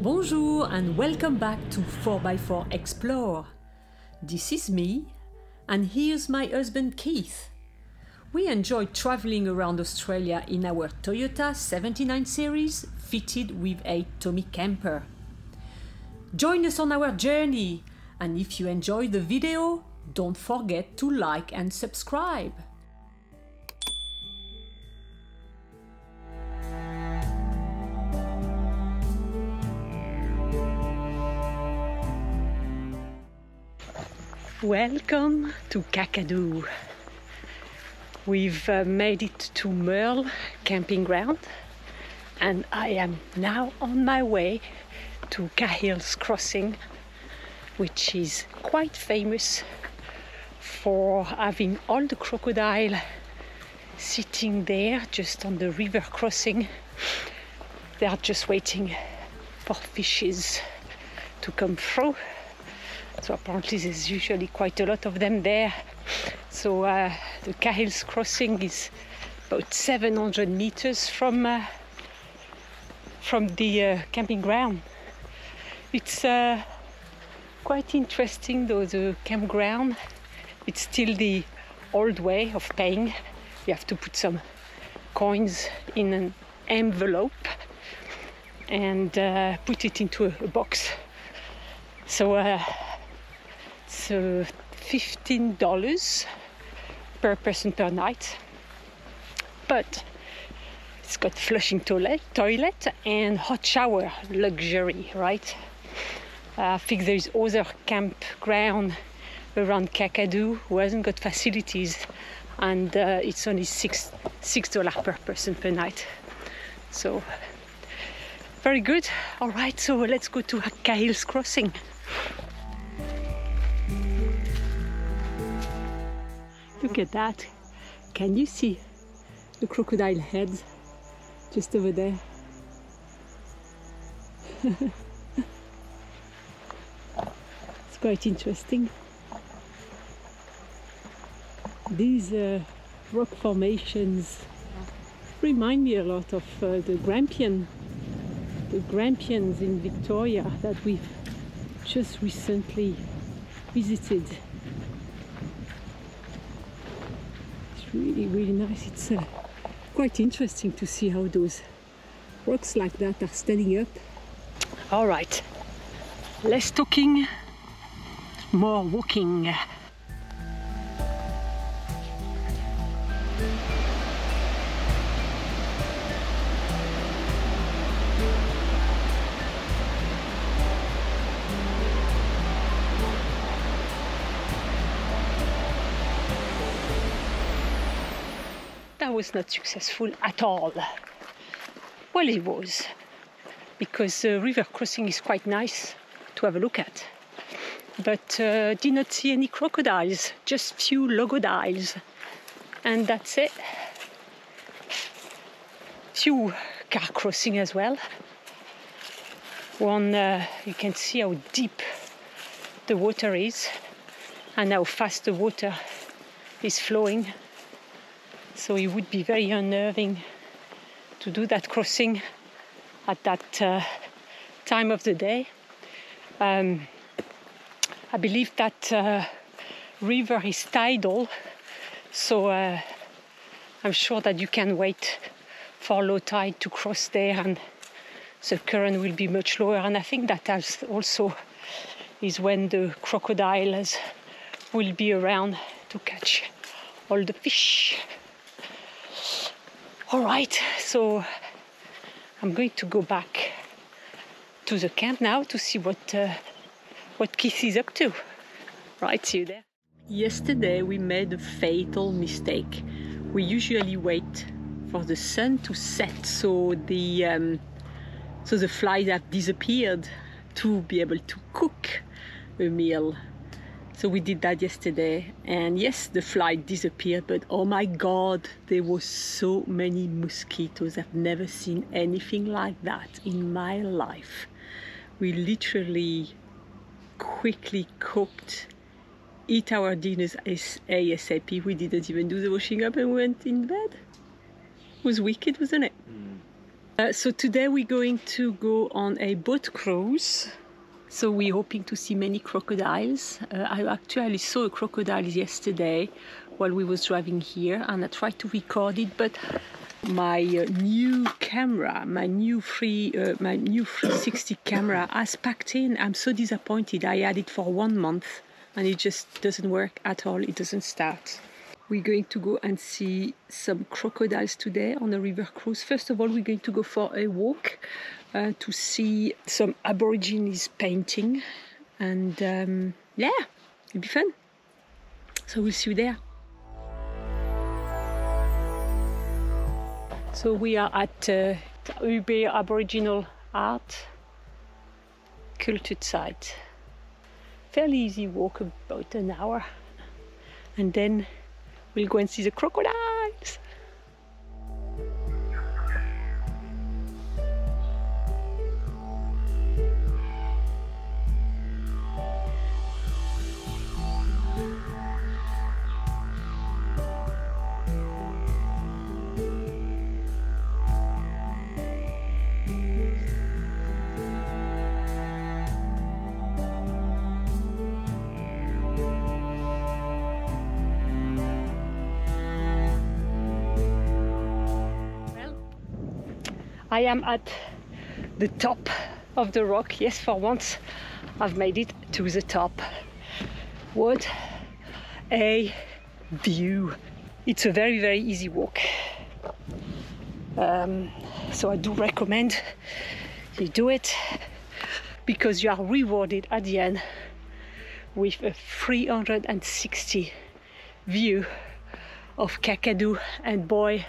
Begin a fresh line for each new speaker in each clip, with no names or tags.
Bonjour and welcome back to 4x4 Explore. This is me, and here's my husband Keith. We enjoy traveling around Australia in our Toyota 79 series fitted with a Tommy camper. Join us on our journey, and if you enjoy the video, don't forget to like and subscribe. Welcome to Kakadu. We've made it to Merle camping ground, and I am now on my way to Cahill's Crossing, which is quite famous for having all the crocodile sitting there just on the river crossing. They are just waiting for fishes to come through. So apparently there's usually quite a lot of them there. So the Cahill's Crossing is about 700 meters from the camping ground. It's quite interesting though, the campground. It's still the old way of paying. You have to put some coins in an envelope and put it into a box. So it's $15 per person per night, but it's got flushing toilet and hot shower luxury, right? I think there's other campground around Kakadu who hasn't got facilities, and it's only $6 per person per night. So very good. All right, so let's go to Cahill's Crossing. Look at that. Can you see the crocodile heads just over there? It's quite interesting. These rock formations remind me a lot of the Grampians in Victoria that we've just recently visited. Really nice. It's quite interesting to see how those rocks like that are standing up. All right, less talking, more walking. That was not successful at all. Well, it was, because the river crossing is quite nice to have a look at, but did not see any crocodiles, just few logodiles, and that's it. Few car crossing as well. One, you can see how deep the water is and how fast the water is flowing. So it would be very unnerving to do that crossing at that time of the day. I believe that river is tidal, so I'm sure that you can wait for low tide to cross there, and the current will be much lower. And I think that also is when the crocodiles will be around to catch all the fish. All right, so I'm going to go back to the camp now to see what Keith is up to. Right, see you there. Yesterday we made a fatal mistake. We usually wait for the sun to set so the flies have disappeared to be able to cook a meal. So we did that yesterday, and yes, the fly disappeared, but oh my God, there were so many mosquitoes. I've never seen anything like that in my life. We literally quickly cooked, eat our dinners ASAP. We didn't even do the washing up and went in bed. It was wicked, wasn't it? So today we're going to go on a boat cruise. So we're hoping to see many crocodiles. I actually saw a crocodile yesterday while we was driving here, and I tried to record it, but my new camera, my new 360 camera has packed in. I'm so disappointed. I had it for 1 month and it just doesn't work at all. It doesn't start. We're going to go and see some crocodiles today on a river cruise. First of all, we're going to go for a walk to see some Aborigines painting, and yeah, it'll be fun. So we'll see you there. So we are at Uber Aboriginal Art Cultured Site. Fairly easy walk, about an hour, and then we'll go and see the crocodiles. I am at the top of the rock. Yes, for once I've made it to the top. What a view. It's a very, very easy walk. So I do recommend you do it, because you are rewarded at the end with a 360 view of Kakadu, and boy,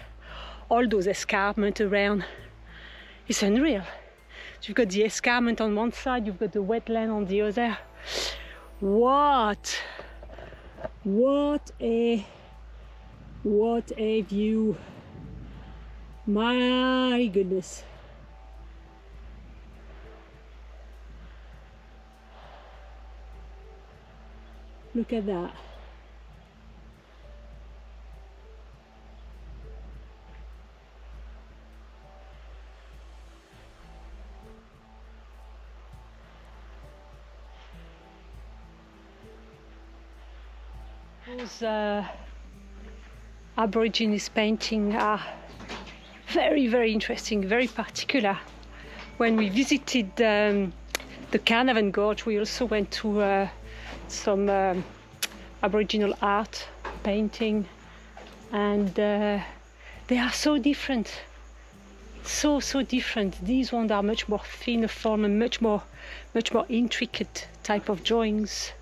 all those escarpments around. It's unreal. So you've got the escarpment on one side, you've got the wetland on the other. What a view. My goodness. Look at that. Those Aborigines paintings are very, very interesting, very particular. When we visited the Carnarvon Gorge, we also went to some Aboriginal art painting, and they are so different, so different. These ones are much more thinner form and much more intricate type of drawings.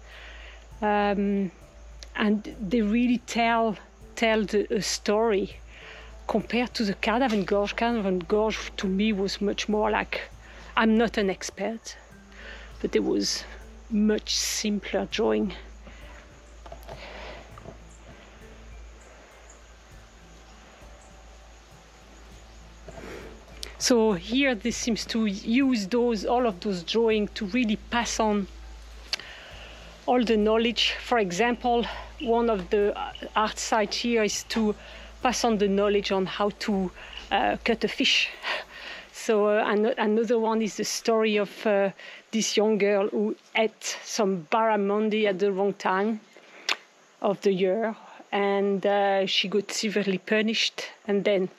And they really tell a story compared to the Carnarvon Gorge. Carnarvon Gorge to me was much more like, I'm not an expert, but it was much simpler drawing. So here this seems to use all of those drawings to really pass on all the knowledge. For example, one of the art sites here is to pass on the knowledge on how to cut a fish. So another one is the story of this young girl who ate some barramundi at the wrong time of the year, and she got severely punished, and then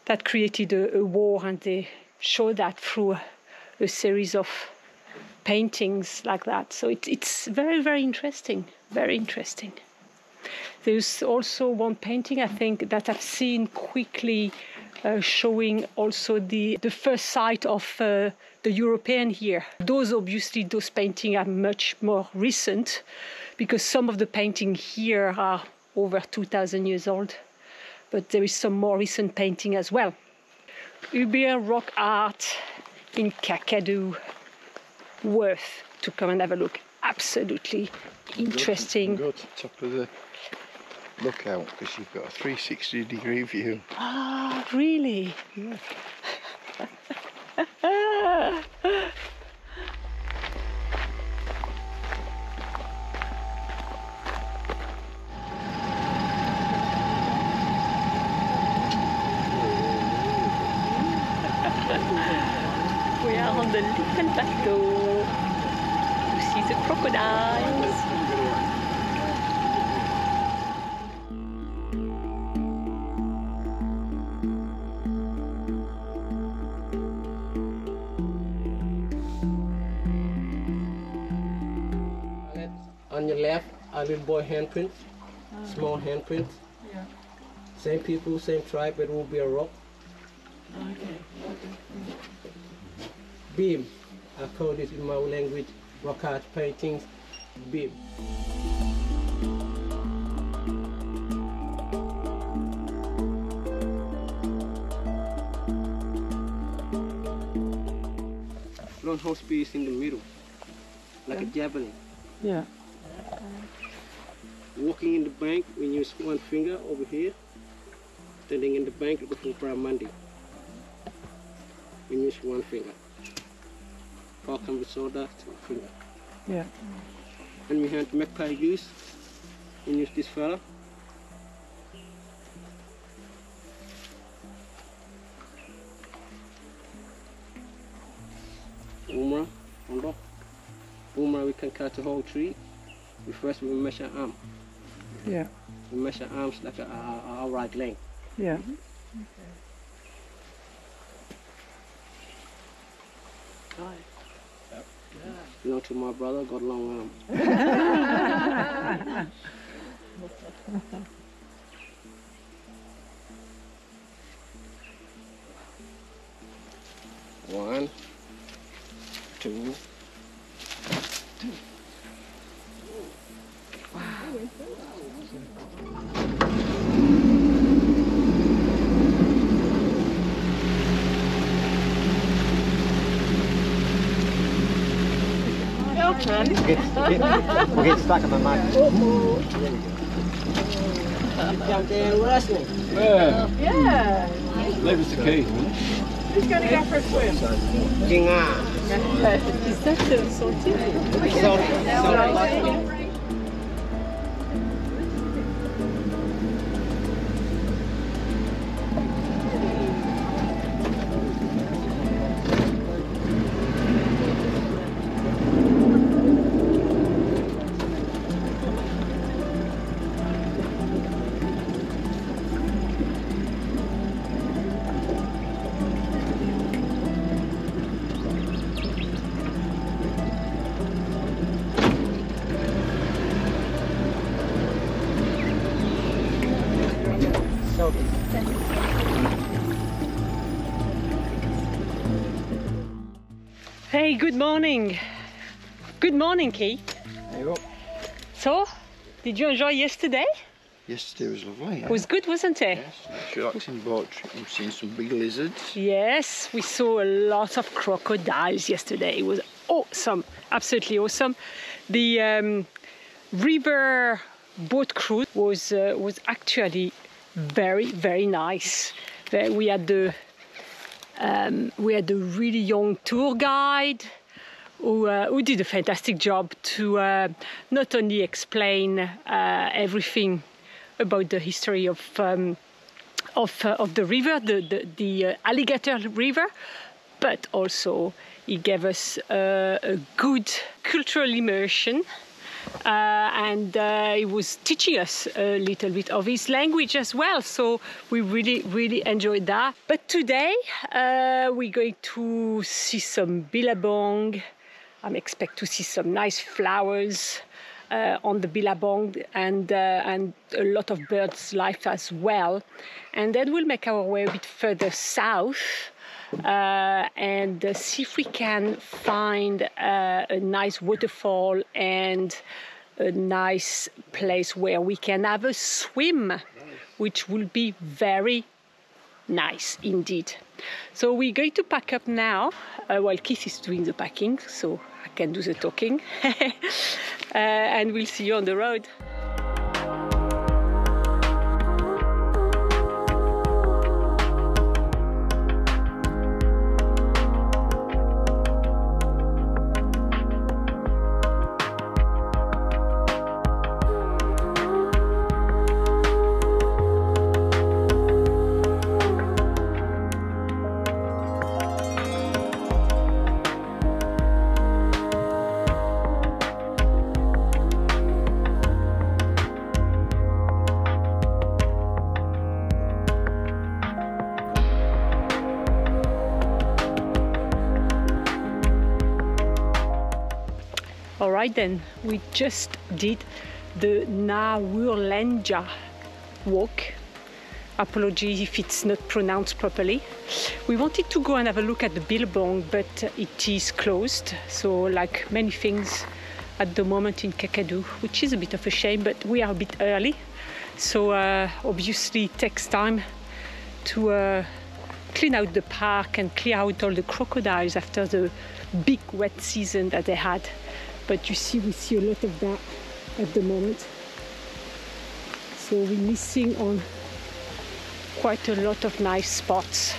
that created a war, and they show that through a series of paintings like that. So it's very, very interesting, very interesting. There's also one painting, I think, that I've seen quickly showing also the first site of the European here. Those paintings are much more recent, because some of the paintings here are over 2,000 years old, but there is some more recent painting as well. Uber Rock Art in Kakadu, worth to come and have a look. Absolutely interesting.
Go to the top of the lookout, because you've got a 360-degree view.
Ah, really?
Yeah.
on the little bateau to see the crocodiles.
On your left, a little boy handprint, small handprint.
Yeah.
Same people, same tribe, it will be a rock.
Okay.
Beam, I call this in my language, rock art paintings, beam. Long horse piece in the middle, like a javelin.
Yeah.
Walking in the bank, we use one finger over here. Standing in the bank, look for Pramandi. We use one finger. Falcon with soda, two finger.
Yeah.
And we have magpie use. We use this fella. Umrah, on Umrah, we can cut the whole tree. First we measure arm.
Yeah.
We measure arms like our right length.
Yeah.
Belong to my brother, got long arm. One, two.
We'll get stuck in the mud.
Down there wrestling.
Yeah.
Leave us the key.
Who's going to go for a swim?
Jinga.
Is that salty?
Sorry.
Hey, good morning. Good morning, Keith.
There you go.
So, did you enjoy yesterday?
Yesterday was lovely.
It was good, wasn't it?
Yes, relaxing boat trip. We've seen some big lizards.
Yes, we saw a lot of crocodiles yesterday. It was awesome, absolutely awesome. The river boat cruise was actually very nice. We had the really young tour guide who did a fantastic job to not only explain everything about the history of the river, the Alligator River, but also he gave us a good cultural immersion. And he was teaching us a little bit of his language as well, so we really enjoyed that. But today we're going to see some billabong. I expect to see some nice flowers on the billabong and a lot of birds' life as well. And then we'll make our way a bit further south and see if we can find a nice waterfall and a nice place where we can have a swim, which will be very nice indeed. So we're going to pack up now while Keith is doing the packing, so I can do the talking. And we'll see you on the road. All right then, we just did the Naurlenja walk. Apologies if it's not pronounced properly. We wanted to go and have a look at the Billabong, but it is closed. So like many things at the moment in Kakadu, which is a bit of a shame, but we are a bit early. So obviously it takes time to clean out the park and clear out all the crocodiles after the big wet season that they had. But you see, we see a lot of that at the moment. So we're missing on quite a lot of nice spots,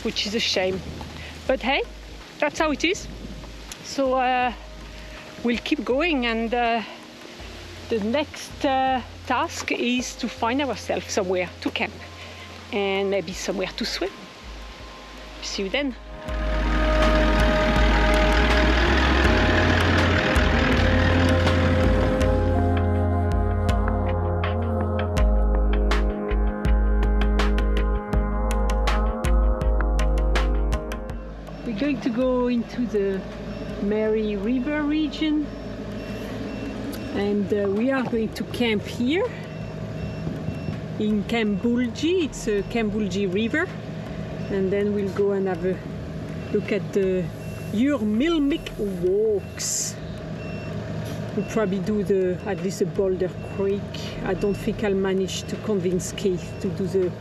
which is a shame. But hey, that's how it is. So we'll keep going, and the next task is to find ourselves somewhere to camp and maybe somewhere to swim. See you then. We're going to go into the Mary River region, and we are going to camp here in Kambulji. It's a Kambulji River, and then we'll go and have a look at the Urmilmik walks. We'll probably do at least the Boulder Creek. I don't think I'll manage to convince Keith to do the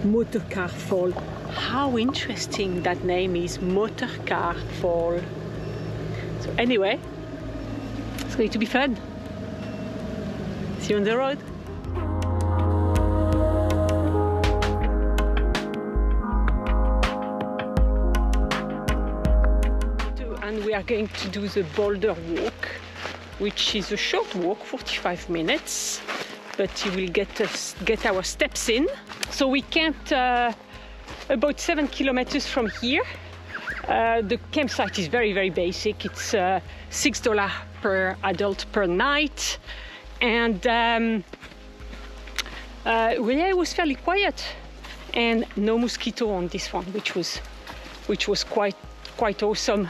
Motorcar Fall. How interesting that name is, Motorcar Fall. So anyway, it's going to be fun. See you on the road. And we are going to do the Boulder Walk, which is a short walk, 45 minutes, but it will get our steps in. So we camped about 7 kilometers from here. The campsite is very, very basic. It's $6 per adult per night, and yeah, it was fairly quiet, and no mosquito on this one, which was quite awesome.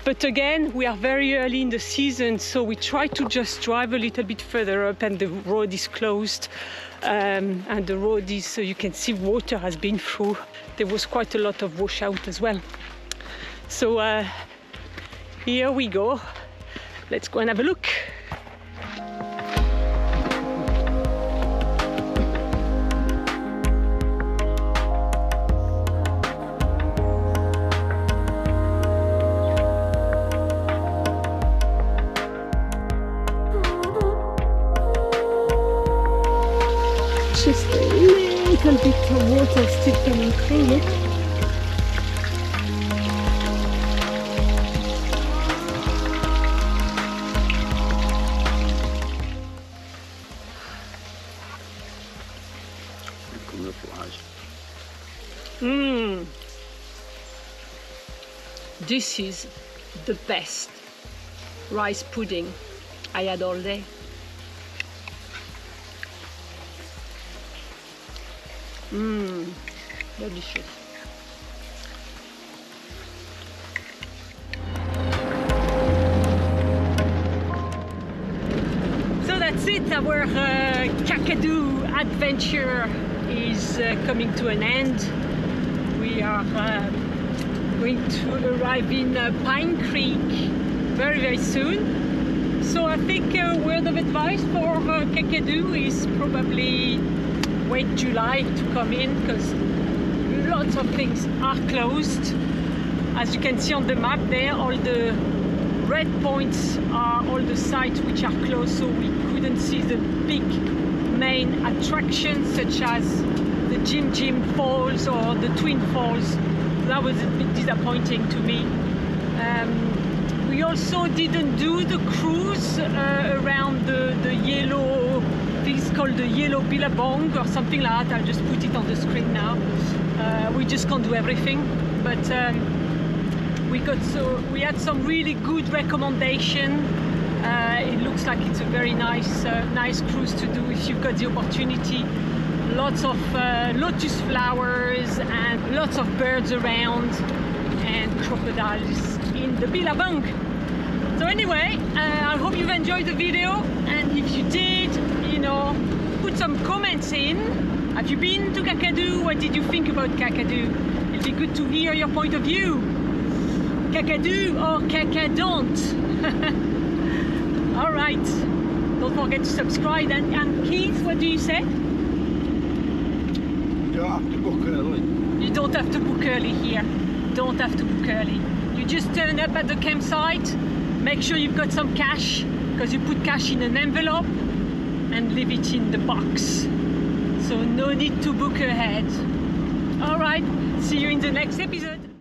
But again, we are very early in the season, so we try to just drive a little bit further up, and the road is closed. And the road is, so you can see water has been through. There was quite a lot of washout as well. So here we go. Let's go and have a look. Just a little bit of water still coming through it. This is the best rice pudding I had all day. Delicious. So that's it, our Kakadu adventure is coming to an end. We are going to arrive in Pine Creek very, very soon. So I think a word of advice for Kakadu is probably wait July to come in, because lots of things are closed. As you can see on the map there, all the red points are all the sites which are closed, so we couldn't see the big main attractions such as the Jim Jim Falls or the Twin Falls. That was a bit disappointing to me. We also didn't do the cruise around the yellow, I think it's called the Yellow Billabong or something like that. I'll just put it on the screen now. We just can't do everything, but we had some really good recommendation. It looks like it's a very nice cruise to do if you've got the opportunity. Lots of lotus flowers and lots of birds around, and crocodiles in the Billabong. So anyway, I hope you've enjoyed the video, and if you did, you know, put some comments in. Have you been to Kakadu? What did you think about Kakadu? It'd be good to hear your point of view. Kakadu or Kakadont? All right, don't forget to subscribe. And Keith, what do you say?
You don't have to book early.
You don't have to book early here. Don't have to book early. You just turn up at the campsite, make sure you've got some cash, because you put cash in an envelope and leave it in the box. So no need to book ahead. All right, see you in the next episode.